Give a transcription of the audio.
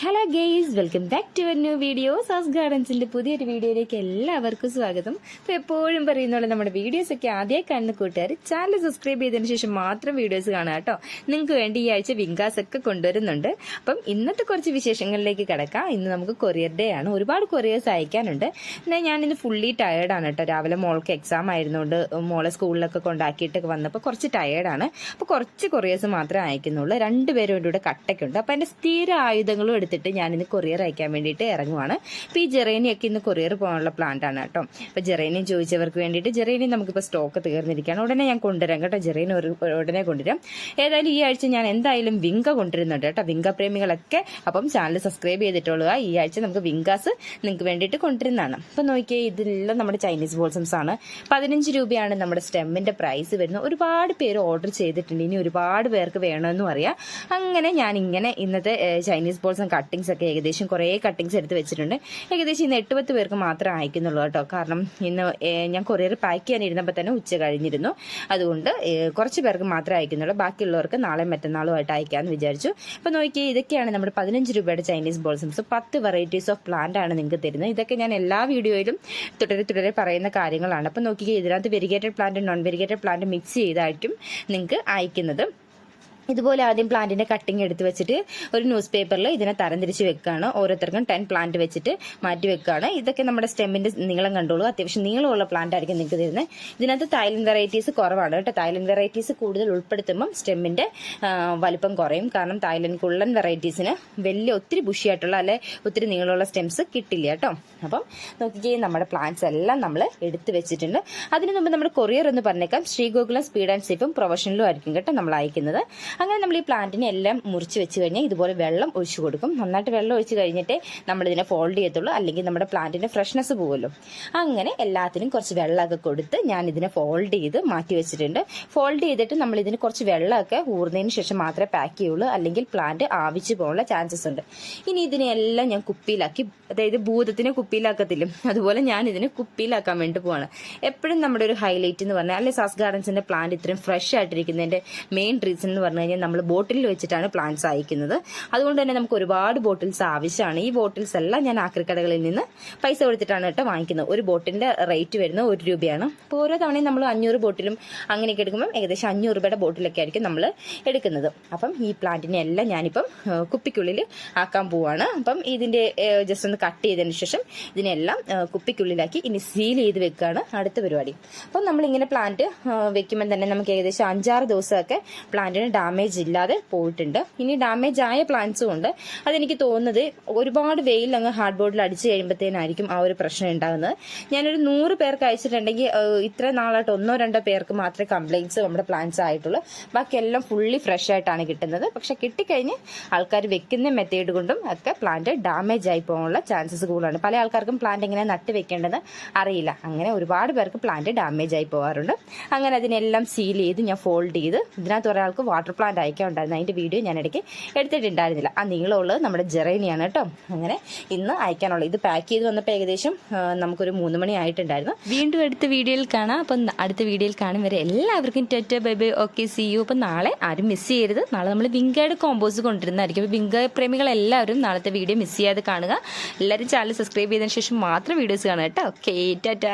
Hello guys, welcome back to a new video. സാസ് ഗാർഡൻസിന്റെ പുതിയൊരു വീഡിയോയിലേക്ക് എല്ലാവർക്കും സ്വാഗതം. അപ്പോൾ എപ്പോഴും പറയുന്ന പോലെ നമ്മുടെ വീഡിയോസ് ഒക്കെ ആദ്യമായി കാണുന്ന കൂട്ടുകാർ ചാനൽ സബ്സ്ക്രൈബ് ചെയ്തതിന് ശേഷം മാത്രം വീഡിയോസ് കാണുക കേട്ടോ. നിങ്ങൾക്ക് വേണ്ടി ഈ ആഴ്ച വിങ്കാസ് ഒക്കെ കൊണ്ടുവരുന്നുണ്ട്. അപ്പം ഇന്നത്തെ കുറച്ച് വിശേഷങ്ങളിലേക്ക് കിടക്കാം. ഇന്ന് നമുക്ക് കൊറിയർ ഡേ ആണ്. ഒരുപാട് കൊറിയേഴ്സ് അയക്കാനുണ്ട്. എന്നാൽ ഞാനിന്ന് ഫുള്ളി ടയേർഡാണ് കേട്ടോ. രാവിലെ മോൾക്ക് എക്സാം ആയിരുന്നുകൊണ്ട് മോളെ സ്കൂളിലൊക്കെ കൊണ്ടാക്കിയിട്ട് വന്നപ്പോൾ കുറച്ച് ടയേർഡാണ്. അപ്പോൾ കുറച്ച് കൊറിയേഴ്സ് മാത്രമേ അയക്കുന്നുള്ളൂ. രണ്ടുപേരും എൻ്റെ കൂടെ കട്ടയ്ക്കുണ്ട്. അപ്പോൾ എൻ്റെ സ്ഥിര ആയുധങ്ങളും എടുത്തിട്ട് ഞാനിന്ന് കൊറിയർ അയക്കാൻ വേണ്ടിയിട്ട് ഇറങ്ങുവാണ്. അപ്പോൾ ഈ ജെറേനിയൊക്കെ ഇന്ന് കൊറിയർ പോകാനുള്ള പ്ലാന്റ് ആണ് കേട്ടോ. അപ്പോൾ ജെറേനിയും ചോദിച്ചവർക്ക് വേണ്ടിയിട്ട് ജെറേനി നമുക്കിപ്പോൾ സ്റ്റോക്ക് തീർന്നിരിക്കുകയാണ്. ഉടനെ ഞാൻ കൊണ്ടുവരാം കേട്ടോ. ജെറേനി ഉടനെ കൊണ്ടുവരാം. ഏതായാലും ഈ ആഴ്ച ഞാൻ എന്തായാലും വിങ്ക കൊണ്ടുവരുന്നുണ്ട് കേട്ടോ. വിങ്ക പ്രേമികളൊക്കെ അപ്പം ചാനൽ സബ്സ്ക്രൈബ് ചെയ്തിട്ടുള്ളൂ. ഈ ആഴ്ച നമുക്ക് വിങ്കാസ് നിങ്ങൾക്ക് വേണ്ടിയിട്ട് കൊണ്ടുവരുന്നതാണ്. അപ്പം നോക്കിയേ, ഇതെല്ലാം നമ്മുടെ ചൈനീസ് ബോൾസംസ് ആണ്. 15 രൂപയാണ് നമ്മുടെ സ്റ്റെമ്മിന്റെ പ്രൈസ് വരുന്നത്. ഒരുപാട് പേര് ഓർഡർ ചെയ്തിട്ടുണ്ട്. ഇനി ഒരുപാട് പേർക്ക് വേണമെന്നും അറിയാം. അങ്ങനെ ഞാൻ ഇങ്ങനെ ഇന്നത്തെ ചൈനീസ് ബോൾസം കട്ടിങ്സ് ഒക്കെ ഏകദേശം കുറേ കട്ടിങ്സ് എടുത്ത് വെച്ചിട്ടുണ്ട്. ഏകദേശം ഇന്ന് 8-10 പേർക്ക് മാത്രമേ അയക്കുന്നുള്ളൂ കേട്ടോ. കാരണം ഇന്ന് ഞാൻ കൊറിയർ പാക്ക് ചെയ്യാനിരുന്നപ്പോൾ തന്നെ ഉച്ച കഴിഞ്ഞിരുന്നു. അതുകൊണ്ട് കുറച്ച് പേർക്ക് മാത്രമേ അയക്കുന്നുള്ളൂ. ബാക്കിയുള്ളവർക്ക് നാളെ മറ്റന്നാളുമായിട്ട് അയക്കാമെന്ന് വിചാരിച്ചു. അപ്പോൾ നോക്കിയേ, ഇതൊക്കെയാണ് നമ്മുടെ 15 രൂപയുടെ ചൈനീസ് ബോൾസംസ്. 10 വെറൈറ്റീസ് ഓഫ് പ്ലാന്റ് ആണ് നിങ്ങൾക്ക് തരുന്നത്. ഇതൊക്കെ ഞാൻ എല്ലാ വീഡിയോയിലും തുടരെ പറയുന്ന കാര്യങ്ങളാണ്. അപ്പോൾ നോക്കിയേ, ഇതിനകത്ത് variegated plant non variegated plant mix ചെയ്തായിരിക്കും നിങ്ങൾക്ക് അയക്കുന്നത്. ഇതുപോലെ ആദ്യം പ്ലാന്റിന്റെ കട്ടിങ് എടുത്ത് വെച്ചിട്ട് ഒരു ന്യൂസ് പേപ്പറിൽ ഇതിനെ തരംതിരിച്ച് വെക്കുകയാണ്. ഓരോരുത്തർക്കും 10 പ്ലാന്റ് വെച്ചിട്ട് മാറ്റി വെക്കുകയാണ്. ഇതൊക്കെ നമ്മുടെ സ്റ്റെമ്മിന്റെ നീളം കണ്ടോളൂ. അത്യാവശ്യം നീളമുള്ള പ്ലാന്റ് ആയിരിക്കും നിങ്ങൾക്ക് തരുന്നത്. ഇതിനകത്ത് തായ്ലൻഡ് വെറൈറ്റീസ് കുറവാണ് കേട്ടോ. തായ്ലൻഡ് വെറൈറ്റീസ് കൂടുതൽ ഉൾപ്പെടുത്തുമ്പം സ്റ്റെമ്മിന്റെ വലിപ്പം കുറയും. കാരണം തായ്ലൻഡ് കുള്ളൻ വെറൈറ്റീസിന് വലിയ ഒത്തിരി ബുഷിയായിട്ടുള്ള അല്ലെ ഒത്തിരി നീളമുള്ള സ്റ്റെംസ് കിട്ടില്ല കേട്ടോ. അപ്പം നോക്കിക്കേ, നമ്മുടെ പ്ലാന്റ്സ് എല്ലാം നമ്മൾ എടുത്ത് വെച്ചിട്ടുണ്ട്. അതിന് മുമ്പ് നമ്മുടെ കൊറിയർ എന്ന് പറഞ്ഞേക്കാം. ശ്രീഗോകുലം സ്പീഡ് ആൻഡ് സേഫും പ്രൊഫഷണലും ആയിരിക്കും കേട്ടോ നമ്മൾ അയക്കുന്നത്. അങ്ങനെ നമ്മൾ ഈ പ്ലാന്റിനെ എല്ലാം മുറിച്ച് വെച്ച് കഴിഞ്ഞാൽ ഇതുപോലെ വെള്ളം ഒഴിച്ചു കൊടുക്കും. നന്നായിട്ട് വെള്ളം ഒഴിച്ച് കഴിഞ്ഞിട്ടേ നമ്മളിതിനെ ഫോൾഡ് ചെയ്യത്തുള്ളൂ. അല്ലെങ്കിൽ നമ്മുടെ പ്ലാന്റിന്റെ ഫ്രഷ്നെസ് പോകുമല്ലോ. അങ്ങനെ എല്ലാത്തിനും കുറച്ച് വെള്ളമൊക്കെ കൊടുത്ത് ഞാൻ ഇതിനെ ഫോൾഡ് ചെയ്ത് മാറ്റി വെച്ചിട്ടുണ്ട്. ഫോൾഡ് ചെയ്തിട്ട് നമ്മൾ ഇതിന് കുറച്ച് വെള്ളമൊക്കെ ഊർന്നതിന് ശേഷം മാത്രമേ പാക്ക് ചെയ്യുള്ളൂ. അല്ലെങ്കിൽ പ്ലാന്റ് ആവിച്ച് പോകാനുള്ള ചാൻസസ് ഉണ്ട്. ഇനി ഇതിനെല്ലാം ഞാൻ കുപ്പിയിലാക്കി, അതായത് ഭൂതത്തിനെ കുപ്പിയിലാക്കത്തില്ല, അതുപോലെ ഞാൻ ഇതിനെ കുപ്പിയിലാക്കാൻ വേണ്ടി പോവാണ്. എപ്പോഴും നമ്മുടെ ഒരു ഹൈലൈറ്റ് എന്ന് പറഞ്ഞാൽ, അല്ലെ സാസ് ഗാർഡൻസിന്റെ പ്ലാന്റ് ഇത്രയും ഫ്രഷ് ആയിട്ടിരിക്കുന്നതിന്റെ മെയിൻ റീസൺ എന്ന് പറഞ്ഞു കഴിഞ്ഞാൽ നമ്മൾ ബോട്ടിലിൽ വെച്ചിട്ടാണ് പ്ലാന്റ്സ് അയക്കുന്നത്. അതുകൊണ്ട് തന്നെ നമുക്ക് ഒരുപാട് ബോട്ടിൽസ് ആവശ്യമാണ്. ഈ ബോട്ടിൽസ് എല്ലാം ഞാൻ ആക്രിക്കടകളിൽ നിന്ന് പൈസ കൊടുത്തിട്ടാണ് കേട്ടോ വാങ്ങിക്കുന്നത്. ഒരു ബോട്ടിലിന്റെ റേറ്റ് വരുന്നത് 1 രൂപയാണ്. അപ്പോൾ ഓരോ തവണയും നമ്മൾ 500 ബോട്ടിലും അങ്ങനെയൊക്കെ എടുക്കുമ്പോൾ ഏകദേശം 500 രൂപയുടെ ബോട്ടിലൊക്കെ ആയിരിക്കും നമ്മൾ എടുക്കുന്നത്. അപ്പം ഈ പ്ലാന്റിനെ എല്ലാം ഞാനിപ്പം കുപ്പിക്കുള്ളിൽ ആക്കാൻ പോവാണ്. അപ്പം ഇതിന്റെ ജസ്റ്റ് ഒന്ന് കട്ട് ചെയ്തതിന് ശേഷം ഇതിനെല്ലാം കുപ്പിക്കുള്ളിലാക്കി ഇനി സീൽ ചെയ്ത് വെക്കുകയാണ് അടുത്ത പരിപാടി. അപ്പം നമ്മളിങ്ങനെ പ്ലാന്റ് വെക്കുമ്പോൾ തന്നെ നമുക്ക് ഏകദേശം 5-6 ദിവസമൊക്കെ പ്ലാന്റിന് ഡാമേജ് ഇല്ലാതെ പോയിട്ടുണ്ട്. ഇനി ഡാമേജ് ആയ പ്ലാന്റ്സും ഉണ്ട്. അതെനിക്ക് തോന്നുന്നത് ഒരുപാട് വെയിൽ അങ്ങ് ഹാർഡ് ബോർഡിൽ അടിച്ചു കഴിയുമ്പോഴത്തേനായിരിക്കും ആ ഒരു പ്രശ്നം ഉണ്ടാകുന്നത്. ഞാനൊരു 100 പേർക്ക് അയച്ചിട്ടുണ്ടെങ്കിൽ ഇത്ര നാളായിട്ട് 1-2 പേർക്ക് മാത്രമേ കംപ്ലൈൻറ്റ്സ് നമ്മുടെ പ്ലാന്റ്സ് ആയിട്ടുള്ളൂ. ബാക്കിയെല്ലാം ഫുള്ളി ഫ്രഷ് ആയിട്ടാണ് കിട്ടുന്നത്. പക്ഷെ കിട്ടിക്കഴിഞ്ഞ് ആൾക്കാർ വെക്കുന്ന മെത്തേഡ് കൊണ്ടും ഒക്കെ പ്ലാന്റ് ഡാമേജ് ആയി പോകാനുള്ള ചാൻസസ് കൂടുതലാണ്. പല ആൾക്കാർക്കും പ്ലാന്റ് എങ്ങനെ നട്ട് വെക്കേണ്ടതെന്ന് അറിയില്ല. അങ്ങനെ ഒരുപാട് പേർക്ക് പ്ലാന്റ് ഡാമേജ് ആയി പോകാറുണ്ട്. അങ്ങനെ അതിനെല്ലാം സീൽ ചെയ്ത് ഞാൻ ഫോൾഡ് ചെയ്ത്, ഇതിനകത്ത് ഒരാൾക്ക് വാട്ടർ പ്ലാന്റ് അയക്കാൻ ഉണ്ടായിരുന്നു. അതിന്റെ വീഡിയോ ഞാൻ ഇടയ്ക്ക് എടുത്തിട്ടുണ്ടായിരുന്നില്ല. ആ നീളമുള്ളത് നമ്മുടെ ജെറേനിയാണ് കേട്ടോ. അങ്ങനെ ഇന്ന് അയക്കാനുള്ളത്. ഇത് പാക്ക് ചെയ്ത് വന്നപ്പോൾ ഏകദേശം നമുക്കൊരു 3 മണി ആയിട്ടുണ്ടായിരുന്നു. വീണ്ടും അടുത്ത വീഡിയോയിൽ കാണാം. അപ്പം അടുത്ത വീഡിയോയിൽ കാണും വരെ എല്ലാവർക്കും tata bye bye. Okay, see you. അപ്പം നാളെ ആരും മിസ് ചെയ്യരുത്. നാളെ നമ്മൾ വിങ്കയുടെ കോമ്പോസ് കൊണ്ടുവരുന്നതായിരിക്കും. അപ്പോൾ വിങ്ക പ്രേമികൾ എല്ലാവരും നാളത്തെ വീഡിയോ മിസ് ചെയ്യാതെ കാണുക. എല്ലാവരും ചാനൽ സബ്സ്ക്രൈബ് ചെയ്തതിന് ശേഷം മാത്രം വീഡിയോസ് കാണുക കേട്ടോ. ഓക്കെ, ടാറ്റ.